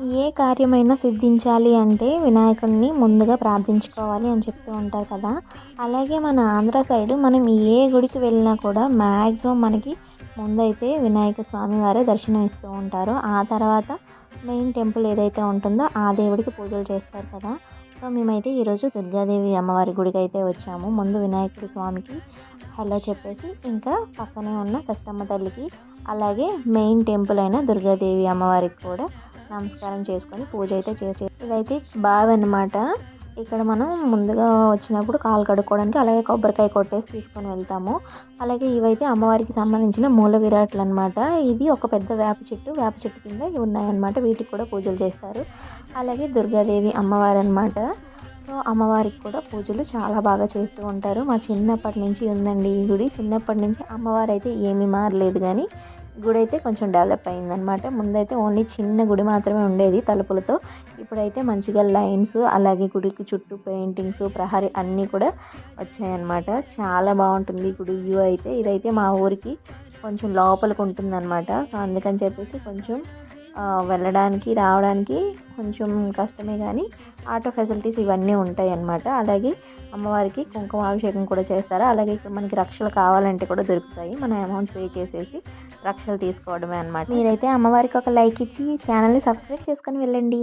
ఏ కార్యమైనా సిద్ధించాలి అంటే వినాయకుడిని ముందుగా ప్రార్థించుకోవాలి అని చెప్తూ ఉంటారు కదా. అలాగే మన ఆంధ్ర సైడు మనం ఏ గుడికి వెళ్ళినా కూడా మ్యాక్సిమం మనకి ముందైతే వినాయక స్వామి వారే దర్శనం ఇస్తూ ఉంటారు. ఆ తర్వాత మెయిన్ టెంపుల్ ఏదైతే ఉంటుందో ఆ దేవుడికి పూజలు చేస్తారు కదా. సో మేమైతే ఈరోజు దుర్గాదేవి అమ్మవారి గుడికి అయితే వచ్చాము. ముందు వినాయకుడి స్వామికి హలో చెప్పేసి ఇంకా పక్కనే ఉన్న కస్తమ్మ తల్లికి అలాగే మెయిన్ టెంపుల్ అయిన దుర్గాదేవి అమ్మవారికి కూడా నమస్కారం చేసుకొని పూజ అయితే చేసే ఇదైతే బావి అనమాట. ఇక్కడ మనం ముందుగా వచ్చినప్పుడు కాలు కడుక్కోవడానికి అలాగే కొబ్బరికాయ కొట్టేసి తీసుకొని వెళ్తాము. అలాగే ఇవైతే అమ్మవారికి సంబంధించిన మూల విరాట్లు అనమాట. ఇది ఒక పెద్ద వేప చెట్టు కింద ఇవి ఉన్నాయన్నమాట. వీటికి కూడా పూజలు చేస్తారు. అలాగే దుర్గాదేవి అమ్మవారు అనమాట. సో అమ్మవారికి కూడా పూజలు చాలా బాగా చేస్తూ ఉంటారు. మా చిన్నప్పటి నుంచి ఉందండి ఈ గుడి. చిన్నప్పటి నుంచి అమ్మవారు అయితే ఏమీ మారలేదు, కానీ గుడి అయితే కొంచెం డెవలప్ అయిందనమాట. ముందైతే ఓన్లీ చిన్న గుడి మాత్రమే ఉండేది తలుపులతో. ఇప్పుడైతే మంచిగా లైన్స్ అలాగే గుడికి చుట్టూ పెయింటింగ్స్ ప్రహరీ అన్నీ కూడా వచ్చాయన్నమాట. చాలా బాగుంటుంది గుడి వ్యూ అయితే. ఇదైతే మా ఊరికి కొంచెం లోపలికి ఉంటుందన్నమాట. సో అందుకని చెప్పేసి కొంచెం వెళ్ళడానికి రావడానికి కొంచెం కష్టమే, కానీ ఆటో ఫెసిలిటీస్ ఇవన్నీ ఉంటాయి అన్నమాట. అలాగే అమ్మవారికి కుంకుమాభిషేకం కూడా చేస్తారు. అలాగే ఇక్కడ మనకి రక్షలు కావాలంటే కూడా దొరుకుతాయి. మనం అమౌంట్ పే చేసేసి రక్షలు తీసుకోవడమే అనమాట. మీరైతే అమ్మవారికి ఒక లైక్ ఇచ్చి ఛానల్ని సబ్స్క్రైబ్ చేసుకొని వెళ్ళండి.